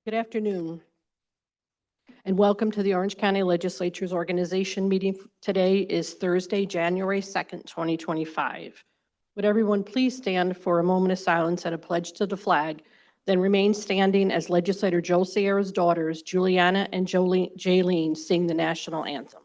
Good afternoon, and welcome to the Orange County Legislature's organization meeting. Today is Thursday, January 2nd, 2025. Would everyone please stand for a moment of silence and a pledge to the flag, then remain standing as Legislator Joe Sierra's daughters, Juliana and Jaylene, sing the national anthem.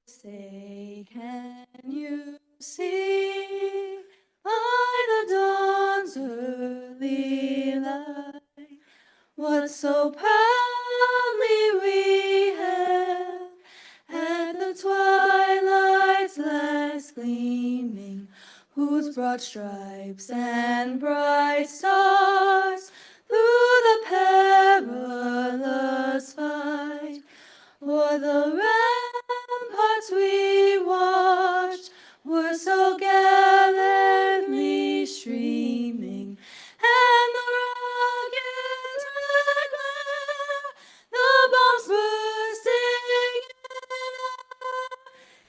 Say, can you see by the dawn's early light what so proudly we hailed at the twilight's last gleaming, whose broad stripes and bright stars through the perilous fight o'er the ramparts we watched were so gallantly streaming, and the rockets' red glare, the bombs bursting in air,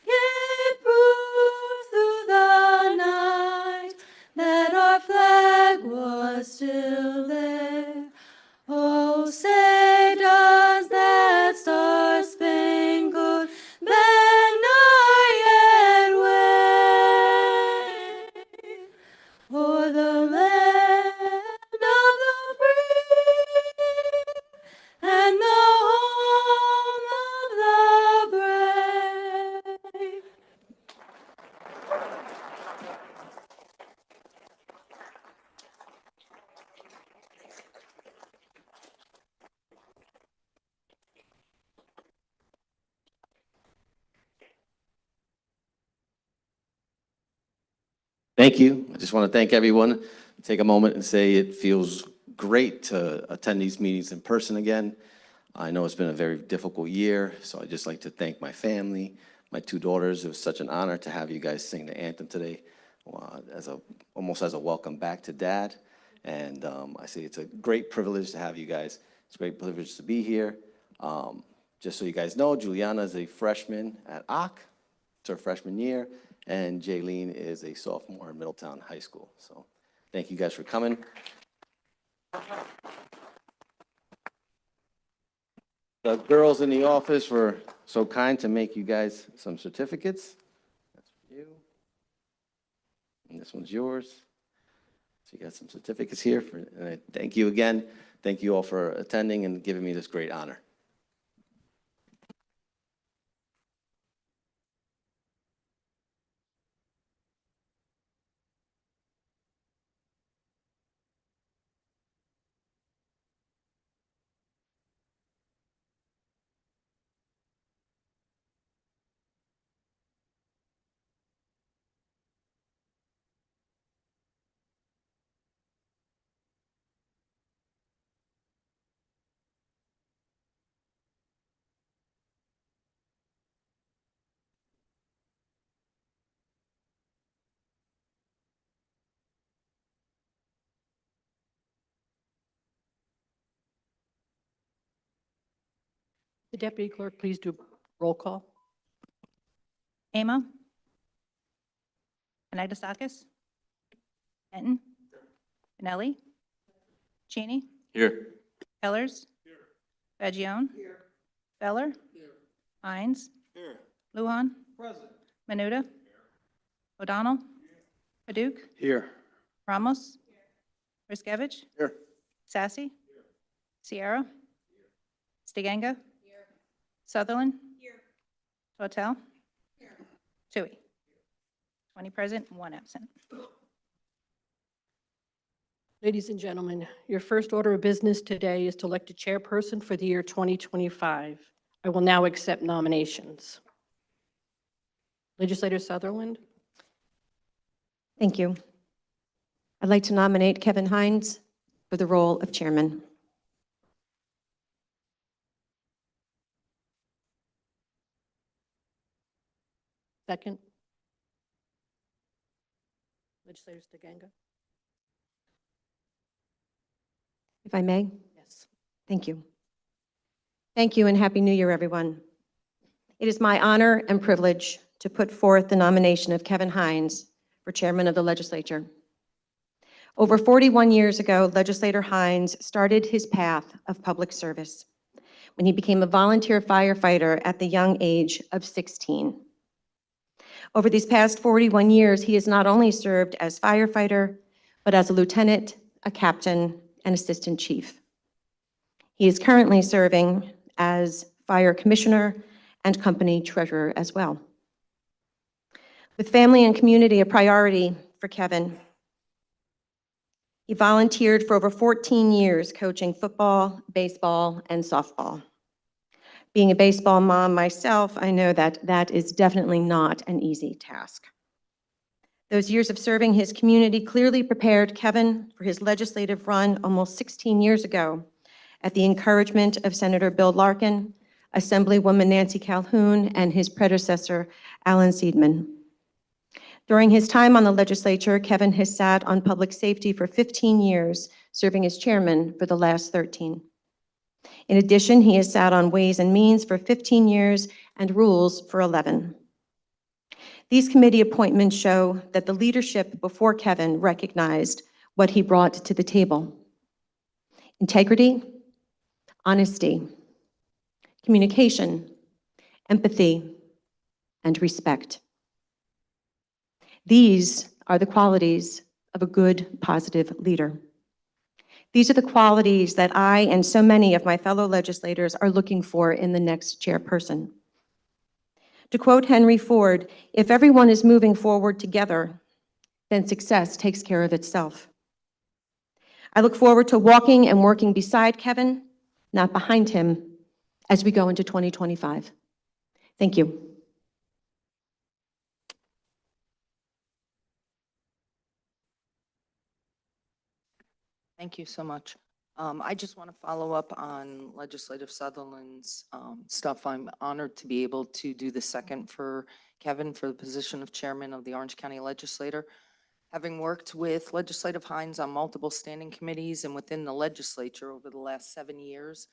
gave proof through the night that our flag was still there. Oh, say does that star-spangled banner yet wave o'er the land of the free and the home of the brave? Thank you. I just want to thank everyone. Take a moment and say it feels great to attend these meetings in person again. I know it's been a very difficult year, so I'd just like to thank my family, my two daughters. It was such an honor to have you guys sing the anthem today, almost as a welcome back to Dad. And I say it's a great privilege to have you guys. It's a great privilege to be here. Just so you guys know, Juliana is a freshman at OC. It's her freshman year. And Jaylene is a sophomore in Middletown High School. So thank you guys for coming. The girls in the office were so kind to make you guys some certificates. That's for you. And this one's yours. So you got some certificates here. And thank you again. Thank you all for attending and giving me this great honor. The deputy clerk, please do roll call. Amo? Anagnestakis? Benton? Benelli? Cheney? Here. Ellers? Fagione? Feller? Hines? Lujan? Menuda? O'Donnell? Paduk? Here. Ramos? Riskevich? Here. Sassy? Sierra? Stiganga? Sutherland? Hotel? Tui? 20 present, 1 absent. Ladies and gentlemen, your first order of business today is to elect a chairperson for the year 2025. I will now accept nominations. Legislator Sutherland, Thank you. I'd like to nominate Kevin Hines for the role of chairman. second. Legislator Stiganga? If I may? Yes. Thank you. Thank you and Happy New Year, everyone. It is my honor and privilege to put forth the nomination of Kevin Hines for chairman of the legislature. Over 41 years ago, Legislator Hines started his path of public service when he became a volunteer firefighter at the young age of 16. Over these past 41 years, he has not only served as firefighter, but as a lieutenant, a captain, and assistant chief. He is currently serving as fire commissioner and company treasurer as well. With family and community a priority for Kevin, he volunteered for over 14 years coaching football, baseball, and softball. Being a baseball mom myself, I know that that is definitely not an easy task. Those years of serving his community clearly prepared Kevin for his legislative run almost 16 years ago at the encouragement of Senator Bill Larkin, Assemblywoman Nancy Calhoun, and his predecessor, Alan Seidman. During his time on the legislature, Kevin has sat on public safety for 15 years, serving as chairman for the last 13. In addition, he has sat on Ways and Means for 15 years and Rules for 11. These committee appointments show that the leadership before Kevin recognized what he brought to the table: integrity, honesty, communication, empathy, and respect. These are the qualities of a good, positive leader. These are the qualities that I and so many of my fellow legislators are looking for in the next chairperson. To quote Henry Ford, if everyone is moving forward together, then success takes care of itself. I look forward to walking and working beside Kevin, not behind him, as we go into 2025. Thank you. Thank you so much. I just want to follow up on Legislative Sutherland's stuff. I'm honored to be able to do the second for Kevin for the position of chairman of the Orange County Legislature. Having worked with Legislative Hines on multiple standing committees and within the legislature over the last 7 years,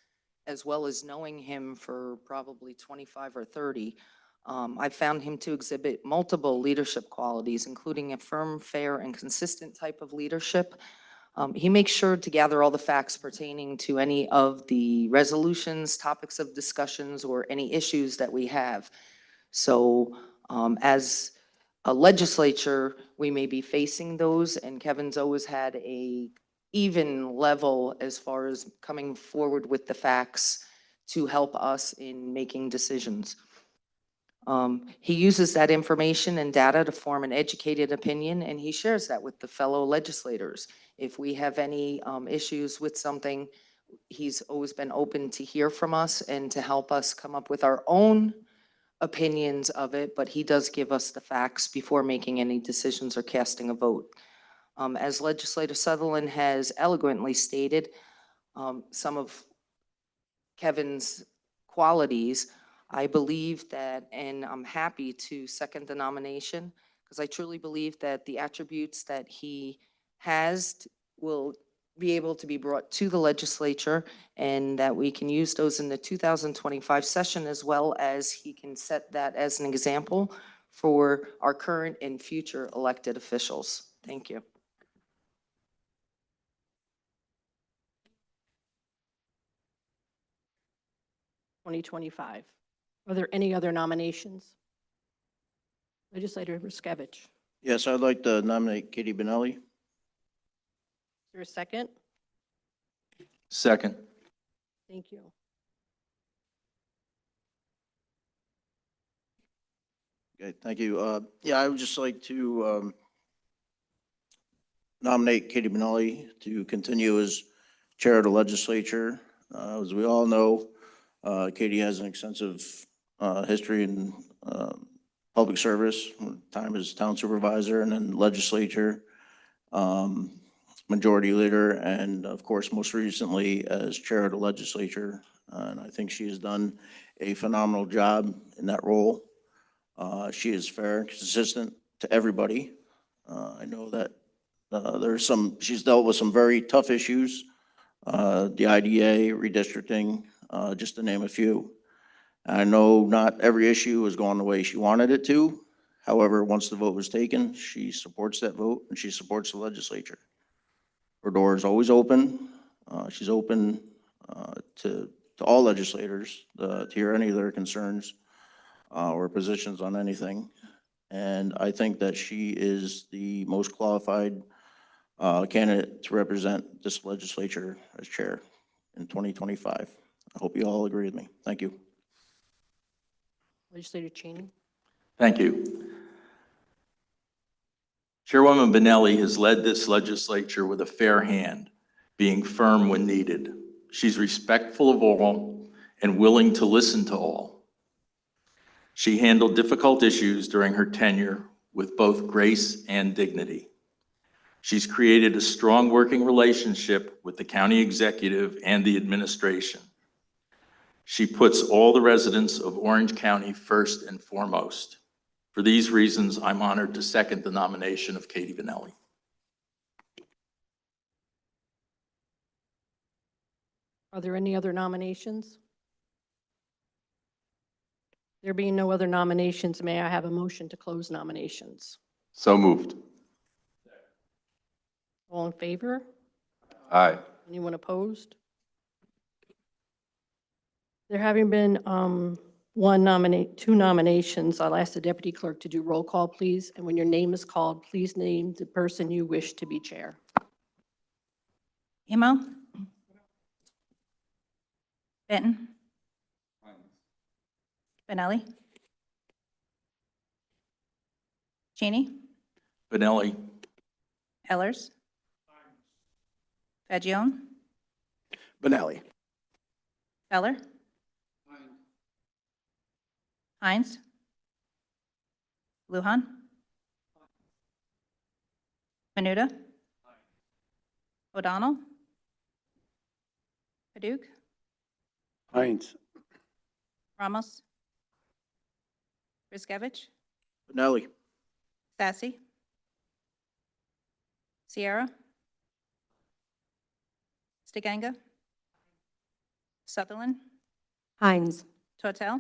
as well as knowing him for probably 25 or 30, I found him to exhibit multiple leadership qualities, including a firm, fair, and consistent type of leadership. He makes sure to gather all the facts pertaining to any of the resolutions, topics of discussions, or any issues that we have. So as a legislature, we may be facing those, and Kevin's always had a even level as far as coming forward with the facts to help us in making decisions. He uses that information and data to form an educated opinion, and he shares that with the fellow legislators. If we have any issues with something, he's always been open to hear from us and to help us come up with our own opinions of it, but he does give us the facts before making any decisions or casting a vote. As Legislator Sutherland has eloquently stated, some of Kevin's qualities, I believe that, and I'm happy to second the nomination, because I truly believe that the attributes that he has will be able to be brought to the legislature, and that we can use those in the 2025 session, as well as he can set that as an example for our current and future elected officials. Thank you. (2025). Are there any other nominations? Legislator Riskevich. Yes, I'd like to nominate Katie Benelli. Is there a second? Second. Thank you. Okay, thank you. Yeah, I would just like to nominate Katie Benelli to continue as chair of the legislature. As we all know, Katie has an extensive history in public service, time as town supervisor and then legislature, majority leader, and of course, most recently as chair of the legislature. And I think she has done a phenomenal job in that role. She is fair and consistent to everybody. I know that she's dealt with some very tough issues, the IDA, redistricting, just to name a few. I know not every issue has gone the way she wanted it to. However, once the vote was taken, she supports that vote and she supports the legislature. Her door is always open. She's open to all legislators to hear any of their concerns or positions on anything. And I think that she is the most qualified candidate to represent this legislature as chair in 2025. I hope you all agree with me. Thank you. Legislator Cheney. Thank you. Chairwoman Benelli has led this legislature with a fair hand, being firm when needed. She's respectful of all and willing to listen to all. She handled difficult issues during her tenure with both grace and dignity. She's created a strong working relationship with the county executive and the administration. She puts all the residents of Orange County first and foremost. For these reasons, I'm honored to second the nomination of Katie Benelli. Are there any other nominations? There being no other nominations, may I have a motion to close nominations? So moved. All in favor? Aye. Anyone opposed? There having been two nominations, I'll ask the deputy clerk to do roll call, please. And when your name is called, please name the person you wish to be chair. Emo. Benton. Benelli. Cheney. Benelli. Ellers. Fagione. Benelli. Feller. Hines. Lujan. Menuda. O'Donnell. Paduk. Hines. Ramos. Riskevich. Benelli. Sassy. Sierra. Stiganga. Sutherland. Hines. Total.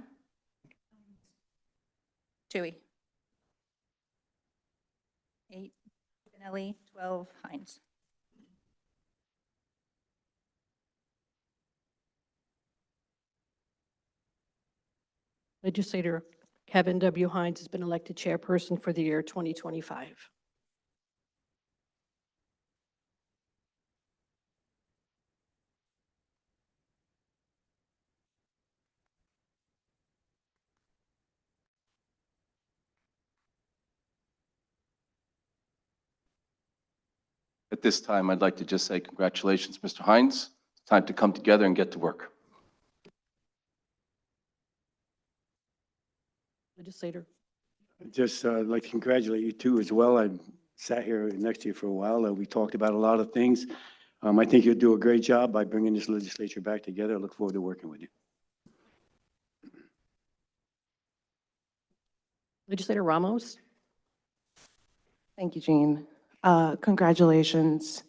Tui. 8, Benelli, 12, Hines. Legislator Kevin W. Hines has been elected chairperson for the year 2025. At this time, I'd like to just say congratulations, Mr. Hines. It's time to come together and get to work. Legislator. Just like to congratulate you too as well. I sat here next to you for a while. We talked about a lot of things. I think you'll do a great job by bringing this legislature back together. I look forward to working with you. Legislator Ramos. Thank you, Jean. Congratulations.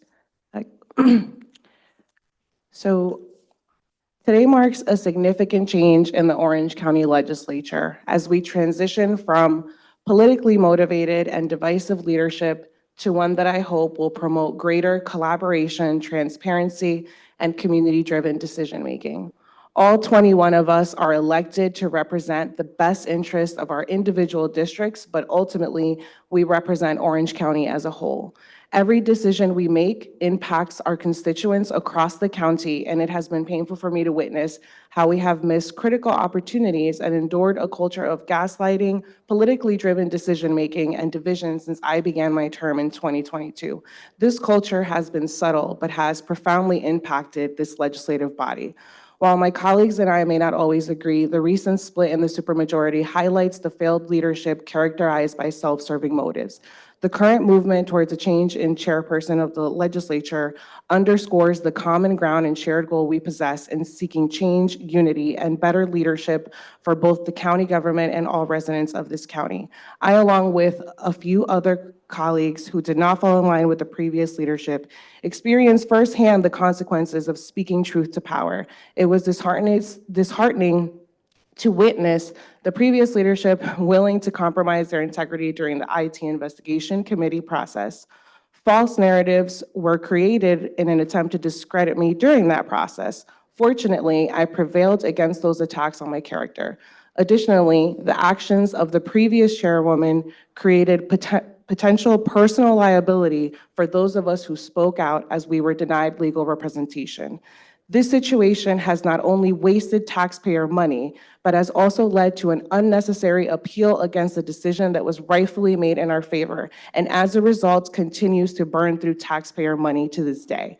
So today marks a significant change in the Orange County Legislature as we transition from politically motivated and divisive leadership to one that I hope will promote greater collaboration, transparency, and community-driven decision-making. All 21 of us are elected to represent the best interests of our individual districts, but ultimately, we represent Orange County as a whole. Every decision we make impacts our constituents across the county, and it has been painful for me to witness how we have missed critical opportunities and endured a culture of gaslighting, politically driven decision-making, and division since I began my term in 2022. This culture has been subtle, but has profoundly impacted this legislative body. While my colleagues and I may not always agree, the recent split in the supermajority highlights the failed leadership characterized by self-serving motives. The current movement towards a change in chairperson of the legislature underscores the common ground and shared goal we possess in seeking change, unity, and better leadership for both the county government and all residents of this county. I, along with a few other colleagues who did not fall in line with the previous leadership, experienced firsthand the consequences of speaking truth to power. It was disheartening to witness the previous leadership willing to compromise their integrity during the IT investigation committee process. False narratives were created in an attempt to discredit me during that process. Fortunately, I prevailed against those attacks on my character. Additionally, the actions of the previous chairwoman created potential personal liability for those of us who spoke out as we were denied legal representation. This situation has not only wasted taxpayer money, but has also led to an unnecessary appeal against a decision that was rightfully made in our favor, and as a result, continues to burn through taxpayer money to this day.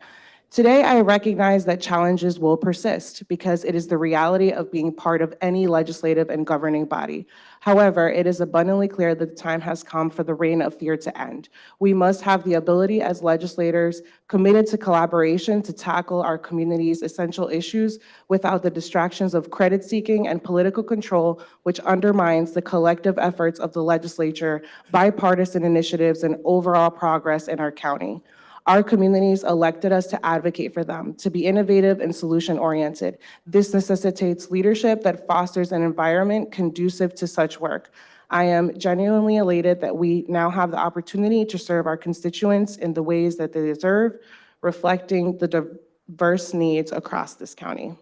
Today, I recognize that challenges will persist because it is the reality of being part of any legislative and governing body. However, it is abundantly clear that the time has come for the reign of fear to end. We must have the ability as legislators committed to collaboration to tackle our community's essential issues without the distractions of credit seeking and political control, which undermines the collective efforts of the legislature, bipartisan initiatives, and overall progress in our county. Our communities elected us to advocate for them, to be innovative and solution-oriented. This necessitates leadership that fosters an environment conducive to such work. I am genuinely elated that we now have the opportunity to serve our constituents in the ways that they deserve, reflecting the diverse needs across this county.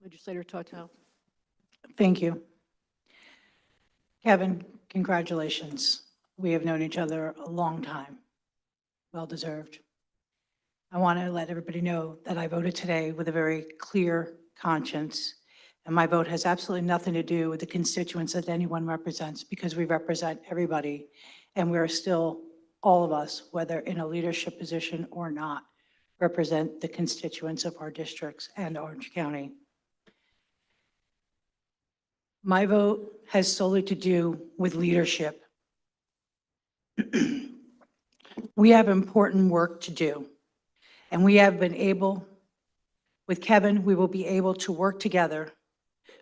Legislator Total. Thank you. Kevin, congratulations. We have known each other a long time. Well deserved. I want to let everybody know that I voted today with a very clear conscience, and my vote has absolutely nothing to do with the constituents that anyone represents, because we represent everybody, and we're still, all of us, whether in a leadership position or not, represent the constituents of our districts and Orange County. My vote has solely to do with leadership. We have important work to do, and we have been able, with Kevin, we will be able to work together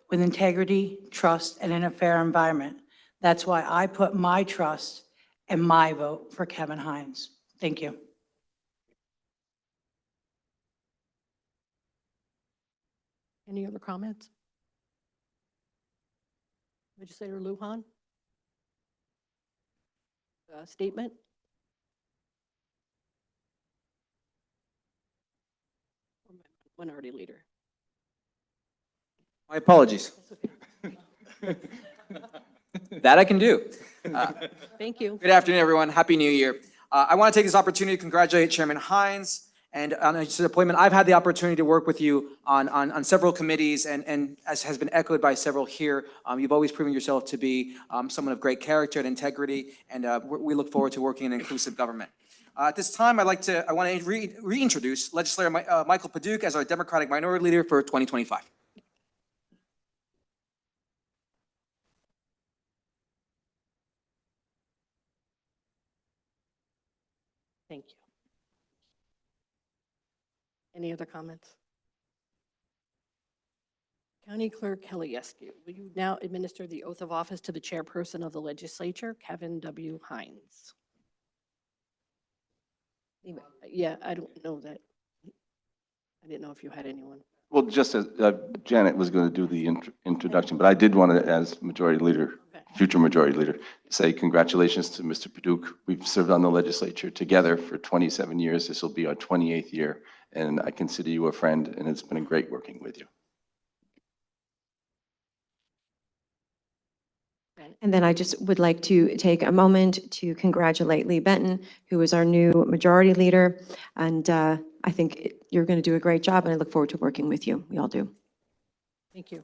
with integrity, trust, and in a fair environment. That's why I put my trust and my vote for Kevin Hines. Thank you. Any other comments? Legislator Lujan? Statement? Minority Leader. My apologies. That I can do. Thank you. Good afternoon, everyone. Happy New Year. I want to take this opportunity to congratulate Chairman Hines and on his appointment. I've had the opportunity to work with you on several committees, and as has been echoed by several here, you've always proven yourself to be someone of great character and integrity, and we look forward to working in an inclusive government. At this time, I want to reintroduce Legislator Michael Paduch as our Democratic Minority Leader for 2025. Thank you. Any other comments? County Clerk Kelly Eskew, will you now administer the oath of office to the chairperson of the legislature, Kevin W. Hines? Yeah, I don't know that. I didn't know if you had anyone. Well, just as Janet was going to do the introduction, but I did want to, as Majority Leader, future Majority Leader, say congratulations to Mr. Paduch. We've served on the legislature together for 27 years. This will be our 28th year, and I consider you a friend, and it's been great working with you. And then I just would like to take a moment to congratulate Lee Benton, who is our new majority leader. And I think you're going to do a great job, and I look forward to working with you. We all do. Thank you.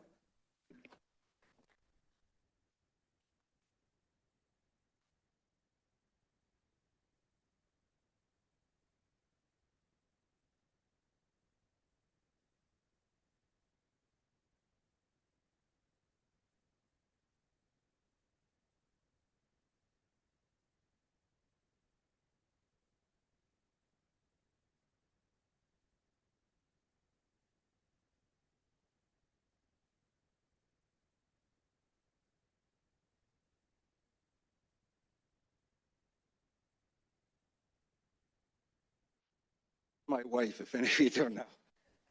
My wife, if any of you don't know,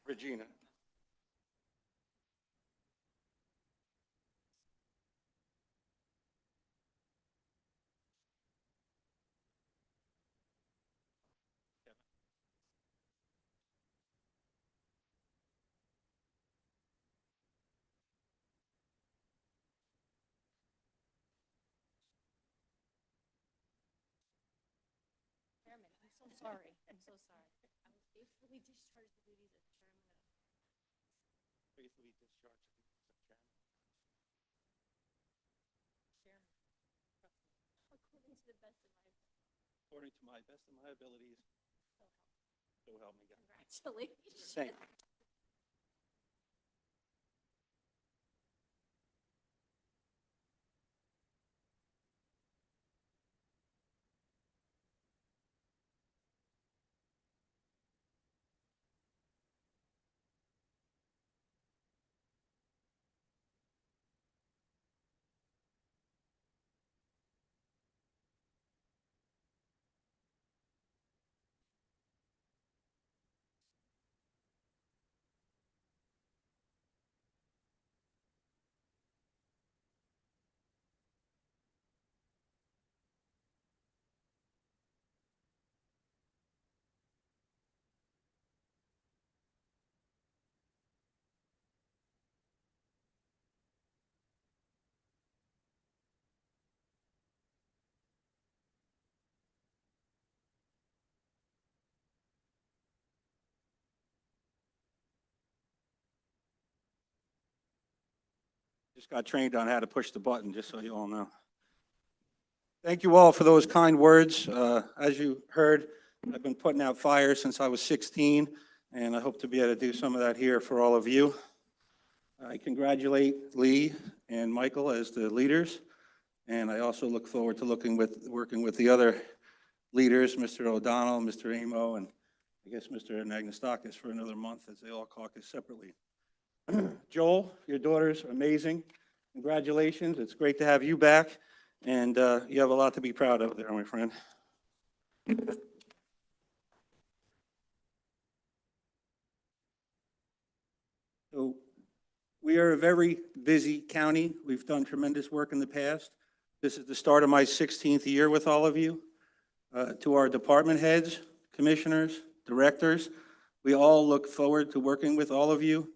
Regina. Faithfully discharge the duties of chairman. According to my best of my abilities. So help me God. Congratulations. Thank you. Just got trained on how to push the button, just so you all know. Thank you all for those kind words. As you heard, I've been putting out fires since I was 16, and I hope to be able to do some of that here for all of you. I congratulate Lee and Michael as the leaders, and I also look forward to working with the other leaders, Mr. O'Donnell, Mr. Amo, and I guess Mr. Anagnostakis for another month as they all caucus separately. Joel, your daughter's amazing. Congratulations. It's great to have you back, and you have a lot to be proud of there, my friend. So we are a very busy county. We've done tremendous work in the past. This is the start of my 16th year with all of you. To our department heads, commissioners, directors, we all look forward to working with all of you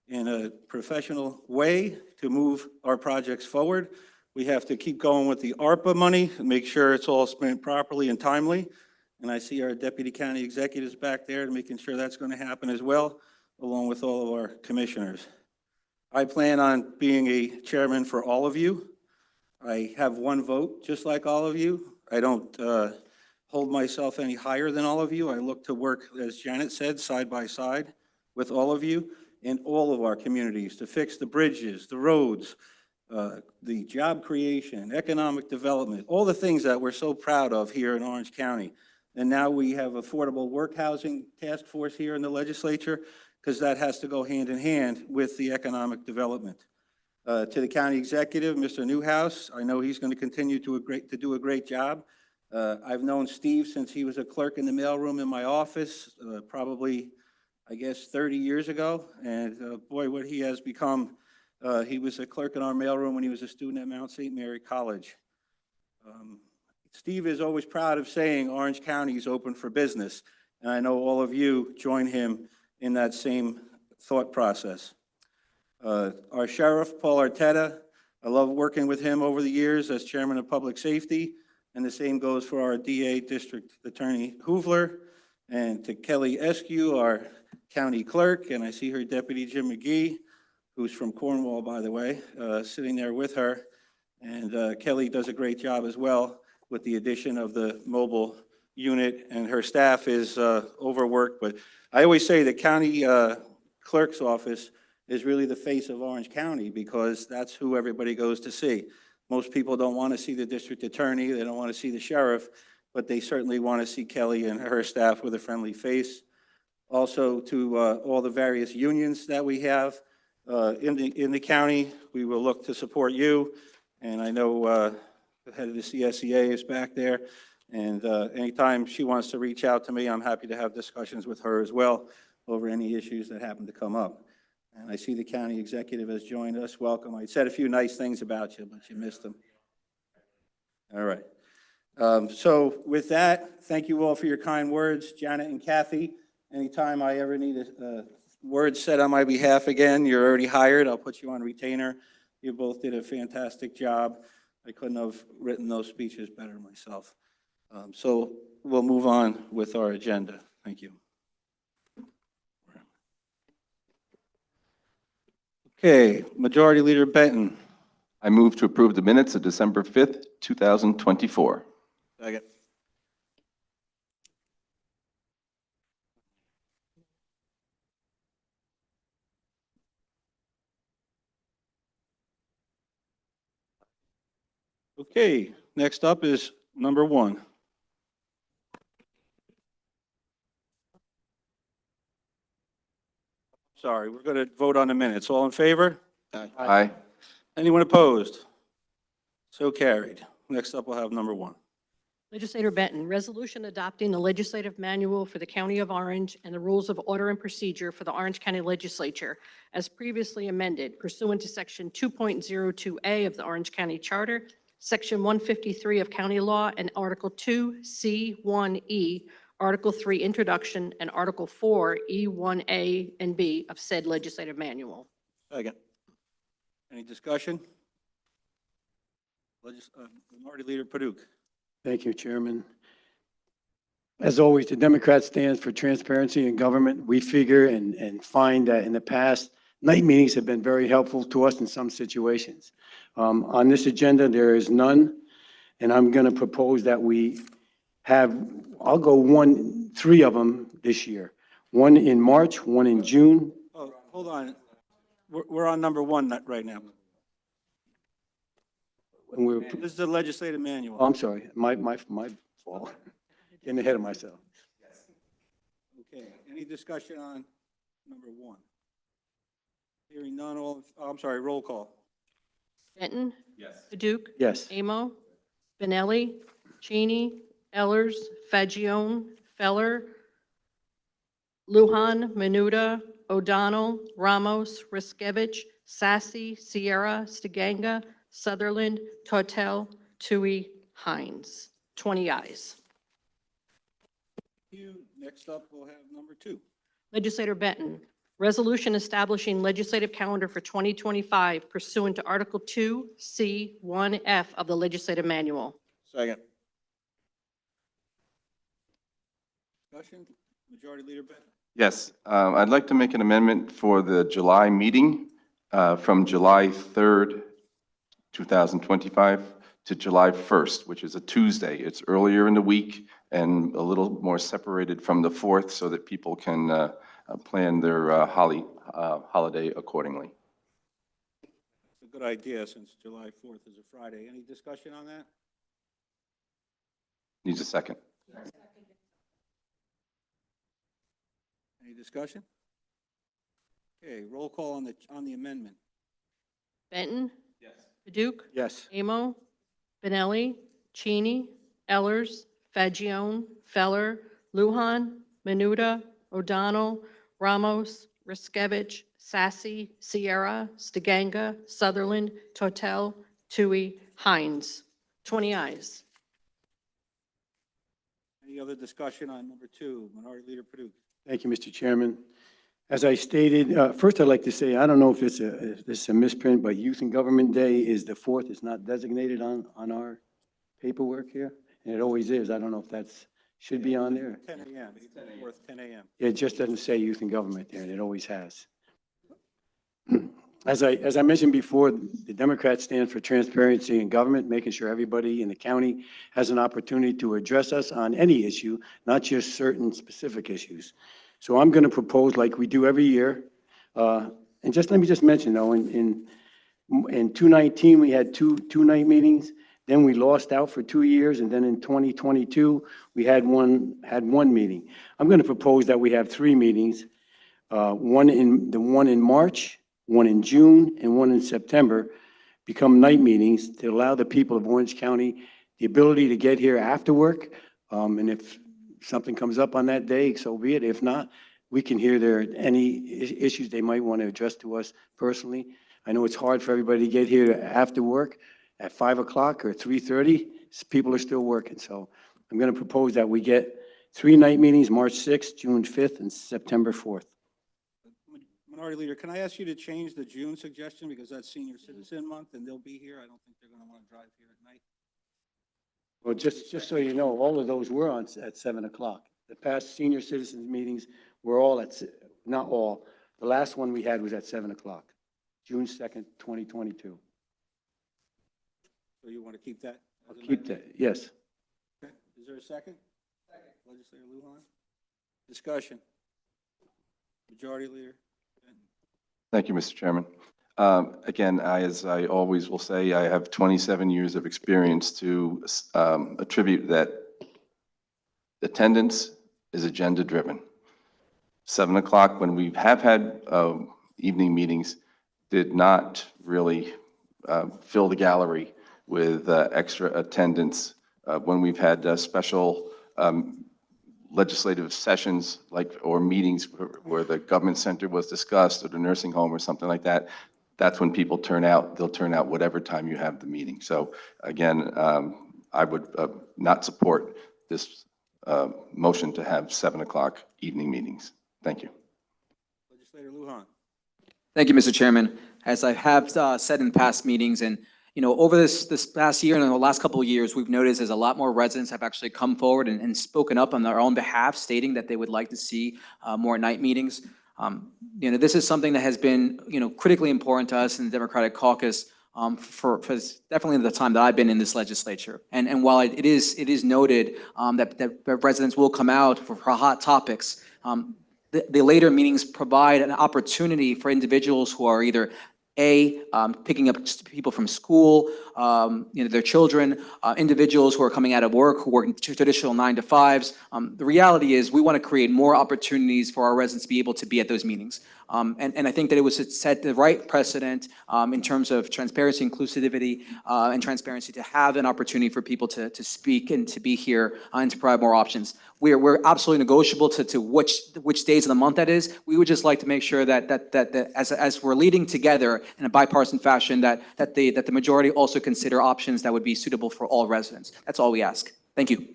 in a professional way to move our projects forward. We have to keep going with the ARPA money and make sure it's all spent properly and timely. And I see our deputy county executives back there making sure that's going to happen as well, along with all of our commissioners. I plan on being a chairman for all of you. I have one vote, just like all of you. I don't hold myself any higher than all of you. I look to work, as Janet said, side by side with all of you in all of our communities to fix the bridges, the roads, the job creation, economic development, all the things that we're so proud of here in Orange County. And now we have affordable work housing task force here in the legislature, because that has to go hand in hand with the economic development. To the county executive, Mr. Newhouse, I know he's going to continue to do a great job. I've known Steve since he was a clerk in the mailroom in my office, probably, I guess, 30 years ago. And boy, what he has become. He was a clerk in our mailroom when he was a student at Mount St. Mary College. Steve is always proud of saying Orange County is open for business. And I know all of you join him in that same thought process. Our sheriff, Paul Arteta, I love working with him over the years as Chairman of Public Safety, and the same goes for our DA District Attorney Hoovler, and to Kelly Eskew, our County Clerk, and I see her Deputy Jim McGee, who's from Cornwall, by the way, sitting there with her. And Kelly does a great job as well with the addition of the mobile unit, and her staff is overworked. But I always say the county clerk's office is really the face of Orange County because that's who everybody goes to see. Most people don't want to see the district attorney, they don't want to see the sheriff, but they certainly want to see Kelly and her staff with a friendly face. Also to all the various unions that we have in the county, we will look to support you. And I know the head of the CSEA is back there. And anytime she wants to reach out to me, I'm happy to have discussions with her as well over any issues that happen to come up. And I see the county executive has joined us. Welcome. I said a few nice things about you, but you missed them. All right. So with that, thank you all for your kind words. Janet and Kathy, anytime I ever need a word said on my behalf again, you're already hired. I'll put you on retainer. You both did a fantastic job. I couldn't have written those speeches better myself. So we'll move on with our agenda. Thank you. Okay, Majority Leader Benton. I move to approve the minutes of December 5th, 2024. Second. Okay, next up is number 1. Sorry, we're going to vote on the minutes. All in favor? Aye. Anyone opposed? So carried. Next up, we'll have number 1. Legislator Benton, resolution adopting the legislative manual for the County of Orange and the rules of order and procedure for the Orange County Legislature as previously amended pursuant to Section 2.02A of the Orange County Charter, Section 153 of County Law, and Article 2C1E, Article 3 Introduction, and Article 4 E1A and B of said legislative manual. Second. Any discussion? Minority Leader Paduk. Thank you, Chairman. As always, the Democrat stands for transparency in government. We figure and find that in the past, night meetings have been very helpful to us in some situations. On this agenda, there is none, and I'm going to propose that we have, I'll go 3 of them this year. One in March, one in June. Oh, hold on. We're on number 1 right now. And we're, This is the legislative manual. I'm sorry, my fault. Getting ahead of myself. Okay, any discussion on number 1? Hearing none, I'm sorry, roll call. Benton? Yes. Paduk? Yes. Amo? Benelli? Cheney? Ellers? Fagione? Feller? Lujan? Menuda? O'Donnell? Ramos? Riskevich? Sassy? Sierra? Stiganga? Sutherland? Tortel? Tui? Hines. 20 ayes. Next up, we'll have number 2. Legislator Benton, resolution establishing legislative calendar for 2025 pursuant to Article 2C1F of the legislative manual. Second. Discussion? Majority Leader Benton. Yes, I'd like to make an amendment for the July meeting from July 3rd, 2025 to July 1st, which is a Tuesday. It's earlier in the week and a little more separated from the 4th so that people can plan their holiday accordingly. It's a good idea since July 4th is a Friday. Any discussion on that? Needs a second. Any discussion? Okay, roll call on the amendment. Benton? Yes. Paduk? Yes. Amo? Benelli? Cheney? Ellers? Fagione? Feller? Lujan? Menuda? O'Donnell? Ramos? Riskevich? Sassy? Sierra? Stiganga? Sutherland? Tortel? Tui? Hines. 20 ayes. Any other discussion on number 2? Minority Leader Paduk. Thank you, Mr. Chairman. As I stated, first I'd like to say, I don't know if this is a misprint, but Youth and Government Day is the 4th. It's not designated on our paperwork here, and it always is. I don't know if that's, should be on there. 10 a.m. Fourth, 10 a.m. It just doesn't say Youth and Government there, and it always has. As I mentioned before, the Democrats stand for transparency in government, making sure everybody in the county has an opportunity to address us on any issue, not just certain specific issues. So I'm going to propose, like we do every year, and just let me just mention though, in 2019 we had two night meetings. Then we lost out for 2 years, and then in 2022 we had one meeting. I'm going to propose that we have 3 meetings, one in March, one in June, and one in September, become night meetings to allow the people of Orange County the ability to get here after work. And if something comes up on that day, so be it. If not, we can hear any issues they might want to address to us personally. I know it's hard for everybody to get here after work at 5 o'clock or 3:30. People are still working. So I'm going to propose that we get 3 night meetings, March 6th, June 5th, and September 4th. Minority Leader, can I ask you to change the June suggestion because that's Senior Citizen Month and they'll be here? I don't think they're going to want to drive here at night. Well, just so you know, all of those were at 7 o'clock. The past senior citizens meetings were all not all. The last one we had was at 7 o'clock, June 2nd, 2022. So you want to keep that? I'll keep that, yes. Okay. Is there a second? Second. Legislator Lujan? Discussion. Majority Leader? Thank you, Mr. Chairman. Again, as I always will say, I have 27 years of experience to attribute that attendance is agenda-driven. 7 o'clock, when we have had evening meetings, did not really fill the gallery with extra attendance. When we've had special legislative sessions or meetings where the government center was discussed or the nursing home or something like that, that's when people turn out. They'll turn out whatever time you have the meeting. So again, I would not support this motion to have 7 o'clock evening meetings. Thank you. Legislator Lujan? Thank you, Mr. Chairman. As I have said in past meetings, and over this past year and in the last couple of years, we've noticed there's a lot more residents have actually come forward and spoken up on their own behalf, stating that they would like to see more night meetings. This is something that has been, critically important to us in the Democratic Caucus for definitely the time that I've been in this legislature. And while it is noted that residents will come out for hot topics, the later meetings provide an opportunity for individuals who are either picking up people from school, their children, individuals who are coming out of work, who work traditional 9 to 5s. The reality is we want to create more opportunities for our residents to be able to be at those meetings. And I think that it was set the right precedent in terms of transparency, inclusivity, and transparency to have an opportunity for people to speak and to be here and to provide more options. We're absolutely negotiable to which days of the month that is. We would just like to make sure that as we're leading together in a bipartisan fashion, that the majority also consider options that would be suitable for all residents. That's all we ask. Thank you.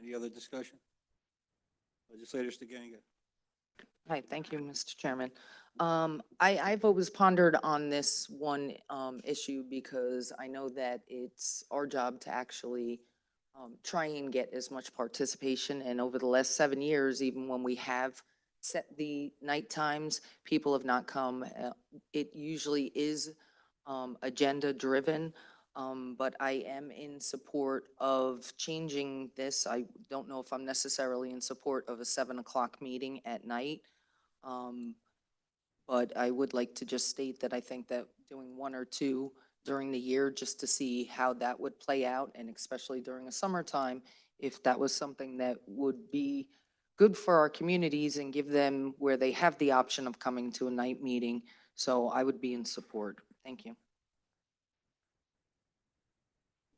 Any other discussion? Legislator Stiganga? Hi, thank you, Mr. Chairman. I've always pondered on this one issue because I know that it's our job to actually try and get as much participation. And over the last 7 years, even when we have set the night times, people have not come. It usually is agenda driven. But I am in support of changing this. I don't know if I'm necessarily in support of a 7 o'clock meeting at night. But I would like to just state that I think that doing 1 or 2 during the year just to see how that would play out, and especially during the summertime, if that was something that would be good for our communities and give them where they have the option of coming to a night meeting. So I would be in support. Thank you.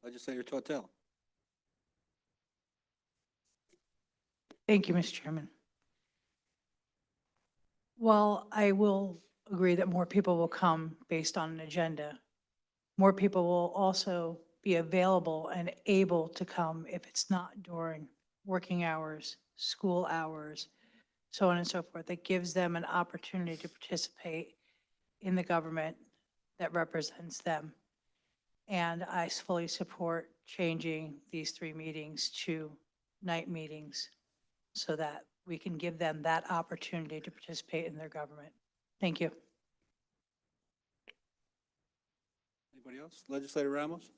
Legislator Tortel? Thank you, Mr. Chairman. Well, I will agree that more people will come based on an agenda. More people will also be available and able to come if it's not during working hours, school hours, so on and so forth. That gives them an opportunity to participate in the government that represents them. And I fully support changing these 3 meetings to night meetings so that we can give them that opportunity to participate in their government. Thank you. Anybody else? Legislator Ramos?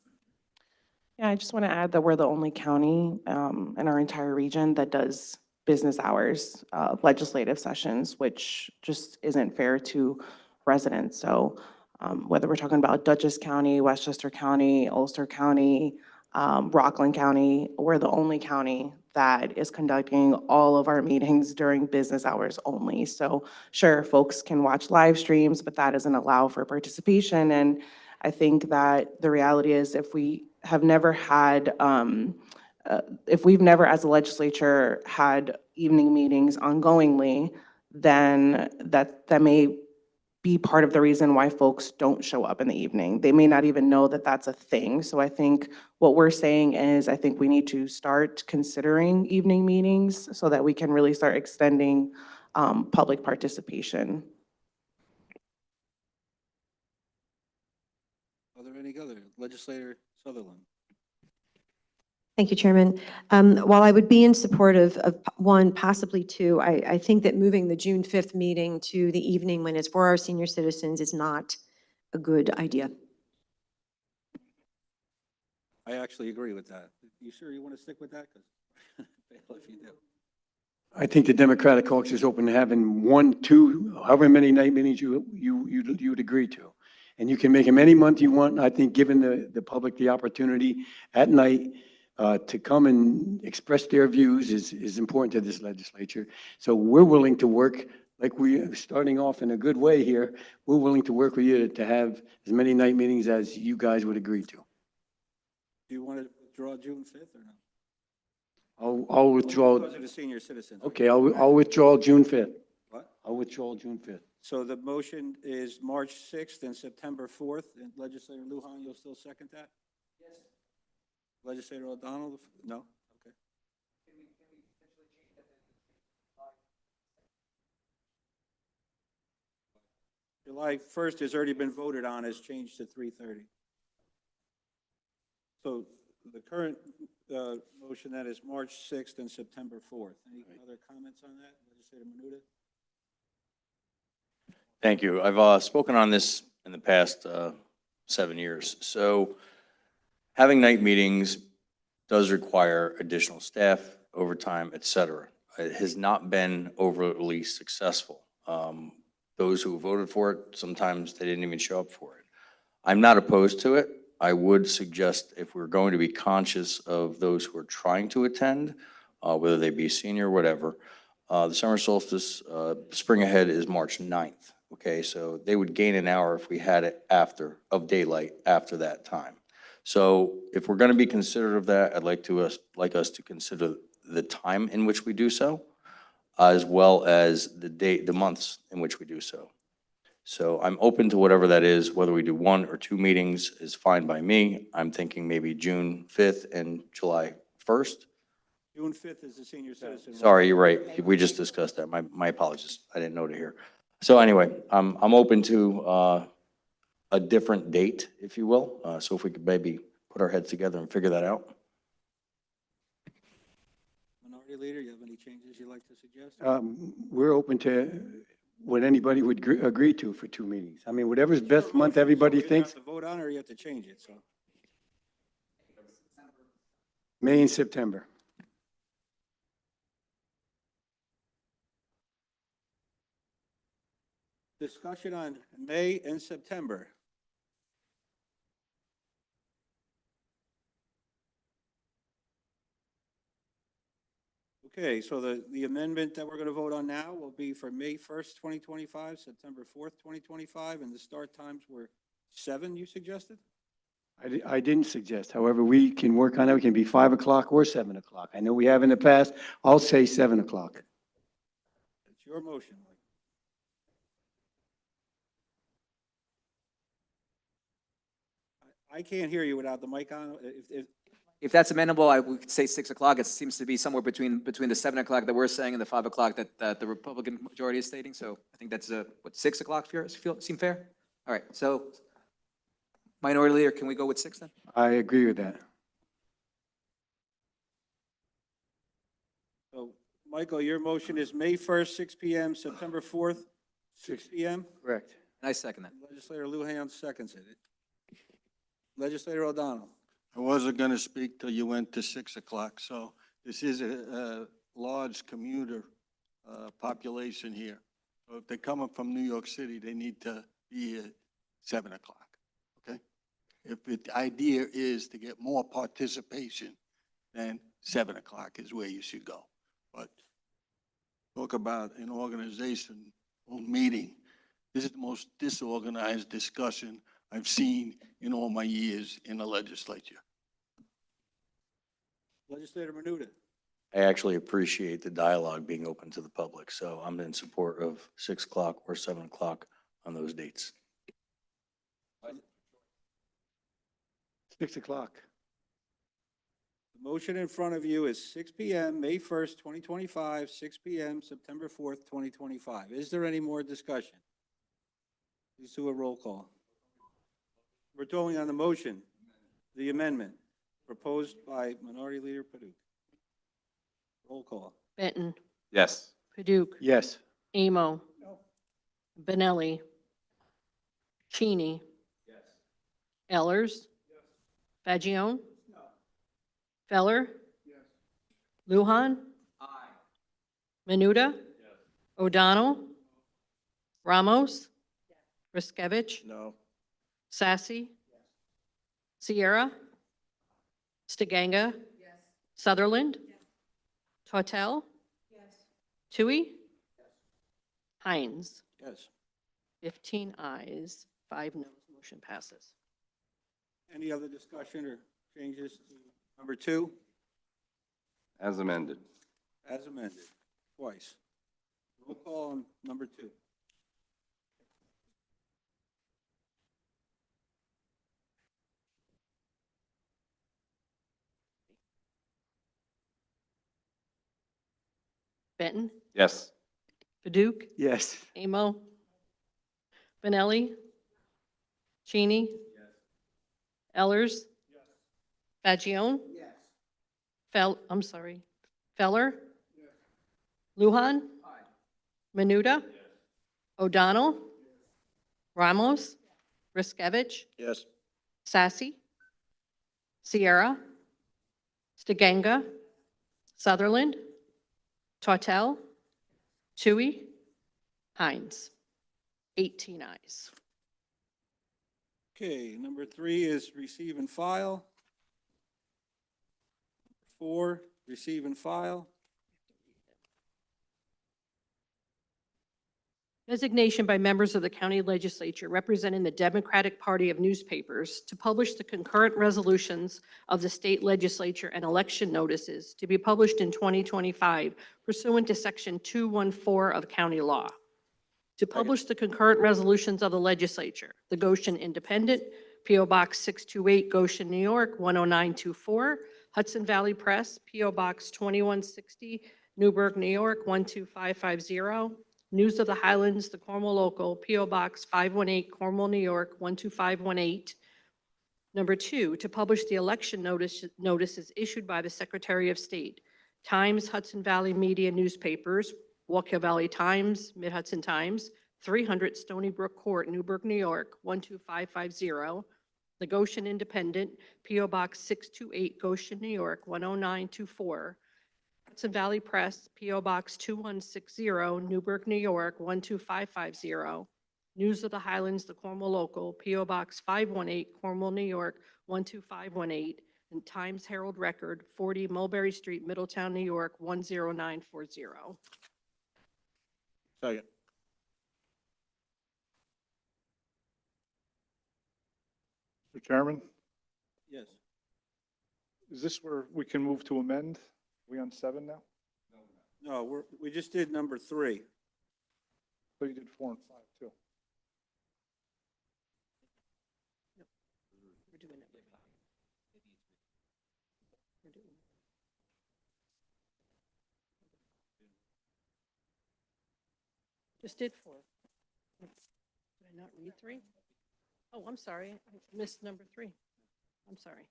Yeah, I just want to add that we're the only county in our entire region that does business hours, legislative sessions, which just isn't fair to residents. So whether we're talking about Dutchess County, Westchester County, Ulster County, Rockland County, we're the only county that is conducting all of our meetings during business hours only. So sure, folks can watch live streams, but that doesn't allow for participation. And I think that the reality is if we have never had, if we've never as a legislature had evening meetings ongoingly, then that may be part of the reason why folks don't show up in the evening. They may not even know that that's a thing. So I think what we're saying is I think we need to start considering evening meetings so that we can really start extending public participation. Are there any other? Legislator Sutherland? Thank you, Chairman. While I would be in support of one, possibly two, I think that moving the June 5th meeting to the evening when it's for our senior citizens is not a good idea. I actually agree with that. You sure you want to stick with that? Because if you do. I think the Democratic caucus is open to having 1, 2, however many night meetings you'd agree to. And you can make them any month you want. I think giving the public the opportunity at night to come and express their views is important to this legislature. So we're willing to work, like we're starting off in a good way here. We're willing to work with you to have as many night meetings as you guys would agree to. Do you want to withdraw June 5th or no? I'll withdraw. Because of the senior citizens. Okay, I'll withdraw June 5th. What? I'll withdraw June 5th. So the motion is March 6th and September 4th, and Legislator Lujan, you'll still second that? Yes. Legislator O'Donnell, no? Okay. July 1st has already been voted on, has changed to 3:30. So the current motion that is March 6th and September 4th. Any other comments on that? Legislator Menuda? Thank you. I've spoken on this in the past 7 years. So having night meetings does require additional staff, overtime, et cetera. It has not been overly successful. Those who voted for it, sometimes they didn't even show up for it. I'm not opposed to it. I would suggest if we're going to be conscious of those who are trying to attend, whether they be senior or whatever, the summer solstice, spring ahead is March 9th. Okay, so they would gain an hour if we had it of daylight after that time. So if we're going to be considerate of that, I'd like us to consider the time in which we do so, as well as the months in which we do so. So I'm open to whatever that is, whether we do 1 or 2 meetings is fine by me. I'm thinking maybe June 5th and July 1st. June 5th is the senior citizen. Sorry, you're right. We just discussed that. My apologies. I didn't know to hear. So anyway, I'm open to a different date, if you will. So if we could maybe put our heads together and figure that out. Minority Leader, you have any changes you'd like to suggest? We're open to what anybody would agree to for 2 meetings. I mean, whatever's best month everybody thinks. You have to vote on it or you have to change it, so. May and September. Discussion on May and September. Okay, so the amendment that we're going to vote on now will be for May 1st, 2025, September 4th, 2025, and the start times were 7, you suggested? I didn't suggest. However, we can work on it. It can be 5 o'clock or 7 o'clock. I know we have in the past. I'll say 7 o'clock. It's your motion. I can't hear you without the mic on. If if that's amenable, we could say 6 o'clock. It seems to be somewhere between the 7 o'clock that we're saying and the 5 o'clock that the Republican majority is stating. So I think that's, 6 o'clock seem fair? All right, so Minority Leader, can we go with 6 then? I agree with that. So, Michael, your motion is May 1st, 6 PM, September 4th, 6 PM? Correct. And I second that. Legislator Lujan seconds it. Legislator O'Donnell. I wasn't going to speak till you went to 6 o'clock, so this is a large commuter population here. So if they're coming from New York City, they need to be at 7 o'clock, okay? If the idea is to get more participation, then 7 o'clock is where you should go. But talk about an organizational meeting. This is the most disorganized discussion I've seen in all my years in the legislature. Legislator Menuda. I actually appreciate the dialogue being open to the public, so I'm in support of 6 o'clock or 7 o'clock on those dates. 6 o'clock. The motion in front of you is 6 PM, May 1st, 2025, 6 PM, September 4th, 2025. Is there any more discussion? Please do a roll call. We're going on the motion, the amendment proposed by Minority Leader Paduk. Roll call. Benton, Yes. Paduk, Yes. Amo. Benelli. Cheney. Ellers. Fagion. Feller. Lujan. Menuda. O'Donnell. Ramos. Riskevich. No. Sassy. Sierra. Stiganga. Sutherland. Tortel. Tui. Hines. Yes. 15 ayes, 5 noes, motion passes. Any other discussion or changes to number 2 As amended. as amended? Twice. Roll call on number 2. Benton. Yes. Paduk. Yes. Amo. Benelli. Cheney. Ellers. Fagion. I'm sorry. Feller. Lujan. Menuda. O'Donnell. Ramos. Riskevich. Yes. Sassy. Sierra. Stiganga. Sutherland. Tortel. Tui. Hines. 18 ayes. Okay, number 3 is receive and file. 4, receive and file. Designation by members of the county legislature representing the Democratic Party of newspapers to publish the concurrent resolutions of the state legislature and election notices to be published in 2025 pursuant to Section 214 of county law. To publish the concurrent resolutions of the legislature, the Goshen Independent, P.O. Box 628, Goshen, New York, 10924, Hudson Valley Press, P.O. Box 2160, Newburgh, New York, 12550, News of the Highlands, the Cornwall Local, P.O. Box 518, Cornwall, New York, 12518. Number 2, to publish the election notices issued by the Secretary of State, Times, Hudson Valley Media Newspapers, Wallkill Valley Times, Mid-Hudson Times, 300 Stony Brook Court, Newburgh, New York, 12550. The Goshen Independent, P.O. Box 628, Goshen, New York, 10924. Hudson Valley Press, P.O. Box 2160, Newburgh, New York, 12550. News of the Highlands, the Cornwall Local, P.O. Box 518, Cornwall, New York, 12518. And Times Herald Record, 40 Mulberry Street, Middletown, New York, 10940. Second. Mr. Chairman, Yes. is this where we can move to amend? We on 7 now? No, we just did number 3. So you did 4 and 5 too. We're doing it with Just did 4. Did I not read 3? Oh, I'm sorry. I missed number 3. I'm sorry.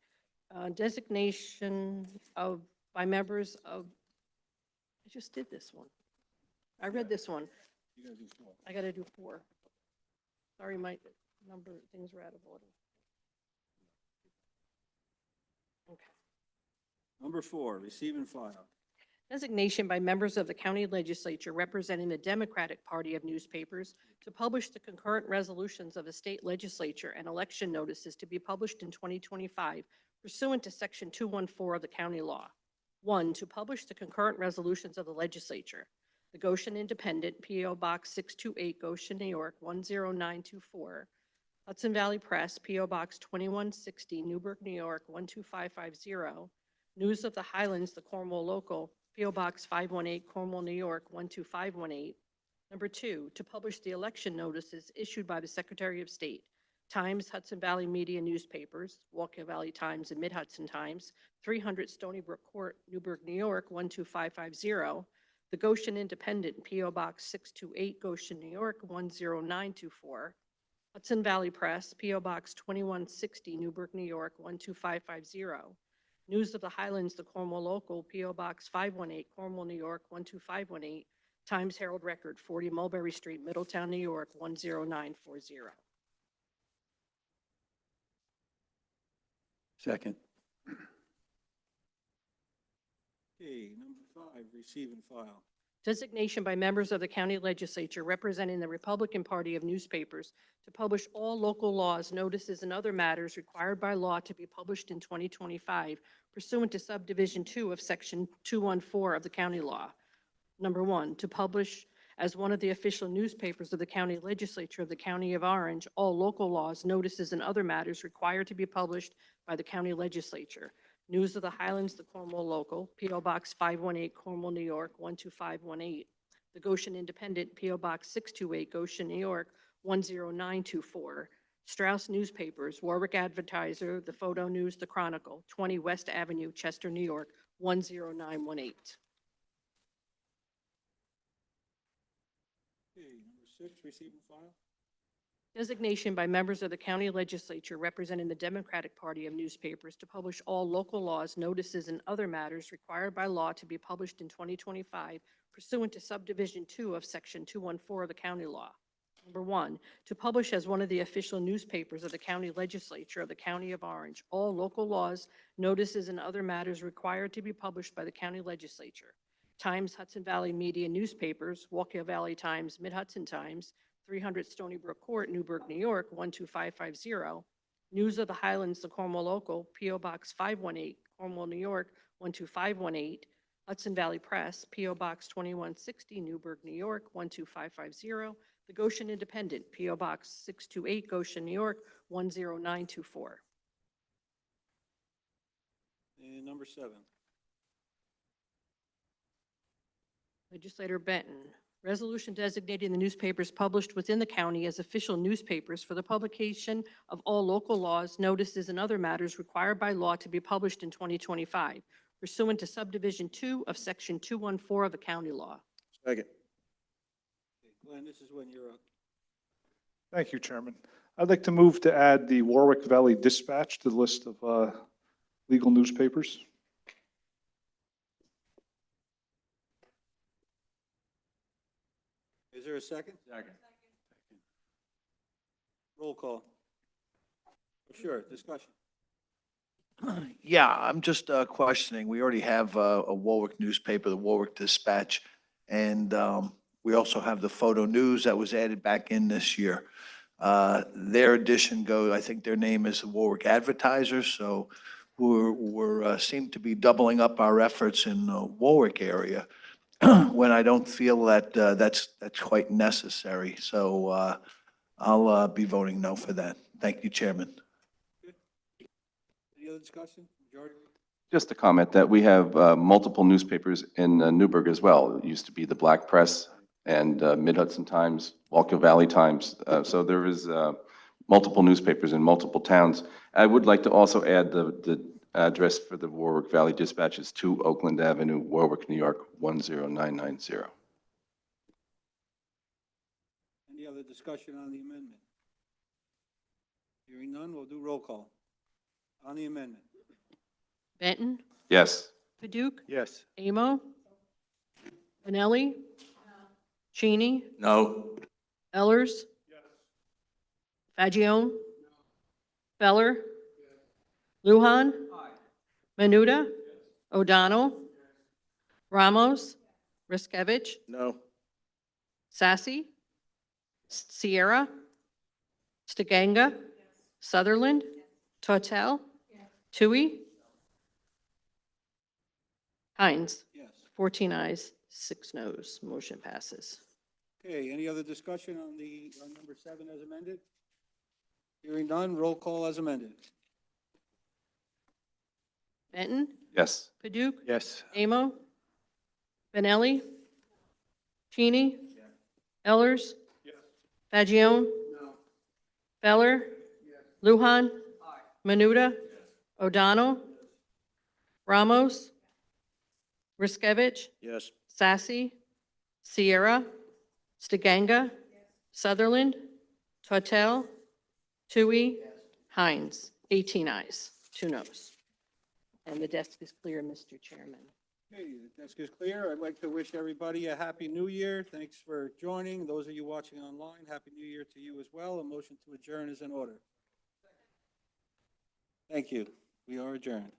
Designation of, by members of, I just did this one. I read this one. I got to do 4. Sorry, my number, things were out of order. Okay. Number 4, receive and file. Designation by members of the county legislature representing the Democratic Party of newspapers to publish the concurrent resolutions of the state legislature and election notices to be published in 2025 pursuant to Section 214 of the county law. 1, to publish the concurrent resolutions of the legislature. The Goshen Independent, P.O. Box 628, Goshen, New York, 10924. Hudson Valley Press, P.O. Box 2160, Newburgh, New York, 12550. News of the Highlands, the Cornwall Local, P.O. Box 518, Cornwall, New York, 12518. Number 2, to publish the election notices issued by the Secretary of State. Times, Hudson Valley Media Newspapers, Walker Valley Times and Mid-Hudson Times, 300 Stony Brook Court, Newburgh, New York, 12550. The Goshen Independent, P.O. Box 628, Goshen, New York, 10924. Hudson Valley Press, P.O. Box 2160, Newburgh, New York, 12550. News of the Highlands, the Cornwall Local, P.O. Box 518, Cornwall, New York, 12518. Times Herald Record, 40 Mulberry Street, Middletown, New York, 10940. Second. Okay, number 5, receive and file. Designation by members of the county legislature representing the Republican Party of newspapers to publish all local laws, notices, and other matters required by law to be published in 2025 pursuant to subdivision 2 of section 214 of the county law. Number 1, to publish as one of the official newspapers of the county legislature of the county of Orange all local laws, notices, and other matters required to be published by the county legislature. News of the Highlands, the Cornwall Local, P.O. Box 518, Cornwall, New York, 12518. The Goshen Independent, P.O. Box 628, Goshen, New York, 10924. Strauss Newspapers, Warwick Advertiser, The Photo News, The Chronicle, 20 West Avenue, Chester, New York, 10918. Okay, number 6, receive and file. Designation by members of the county legislature representing the Democratic Party of newspapers to publish all local laws, notices, and other matters required by law to be published in 2025 pursuant to subdivision 2 of section 214 of the county law. Number 1, to publish as one of the official newspapers of the county legislature of the county of Orange all local laws, notices, and other matters required to be published by the county legislature. Times, Hudson Valley Media Newspapers, Walker Valley Times, Mid-Hudson Times, 300 Stony Brook Court, Newburgh, New York, 12550. News of the Highlands, the Cornwall Local, P.O. Box 518, Cornwall, New York, 12518. Hudson Valley Press, P.O. Box 2160, Newburgh, New York, 12550. The Goshen Independent, P.O. Box 628, Goshen, New York, 10924. And number 7. Legislator Benton. Resolution designating the newspapers published within the county as official newspapers for the publication of all local laws, notices, and other matters required by law to be published in 2025 pursuant to subdivision 2 of section 214 of the county law. Second. Okay, Glenn, this is when you're up. Thank you, Chairman. I'd like to move to add the Warwick Valley Dispatch to the list of legal newspapers. Is there a second? Second. Roll call. Sure, discussion. Yeah, I'm just questioning. We already have a Warwick newspaper, the Warwick Dispatch, and we also have the Photo News that was added back in this year. Their edition goes, I think their name is the Warwick Advertiser, so we're seem to be doubling up our efforts in the Warwick area when I don't feel that that's quite necessary. So I'll be voting no for that. Thank you, Chairman. Any other discussion? Majority? Just a comment that we have multiple newspapers in Newburgh as well. It used to be the Black Press and Mid-Hudson Times, Walker Valley Times. So there is multiple newspapers in multiple towns. I would like to also add the address for the Warwick Valley Dispatch is 2 Oakland Avenue, Warwick, New York, 10990. other discussion on the amendment? Hearing none, we'll do roll call. On the amendment? Benton, Yes. Paduk, Yes. Amo, Benelli, Cheney, No. Ellers, Fagion, Feller, Luhan, Menuda, O'Donnell, Ramos, Riskevich, No. Sassy, Sierra, Stiganga, Sutherland, Tortel, Tui, Hines. Yes. 14 ayes, 6 noes. Motion passes. Okay, any other discussion on number 7 as amended? Hearing none, roll call as amended. Benton, Yes. Paduk, Yes. Amo, Benelli, Cheney, Ellers, Fagion, Feller, Luhan, Menuda, O'Donnell, Ramos, Riskevich, Yes. Sassy, Sierra, Stiganga, Sutherland, Tortel, Tui, Hines. 18 ayes, 2 noes. And the desk is clear, Mr. Chairman. Okay, the desk is clear. I'd like to wish everybody a happy new year. Thanks for joining. Those of you watching online, happy new year to you as well. A motion to adjourn is in order. Thank you. We are adjourned.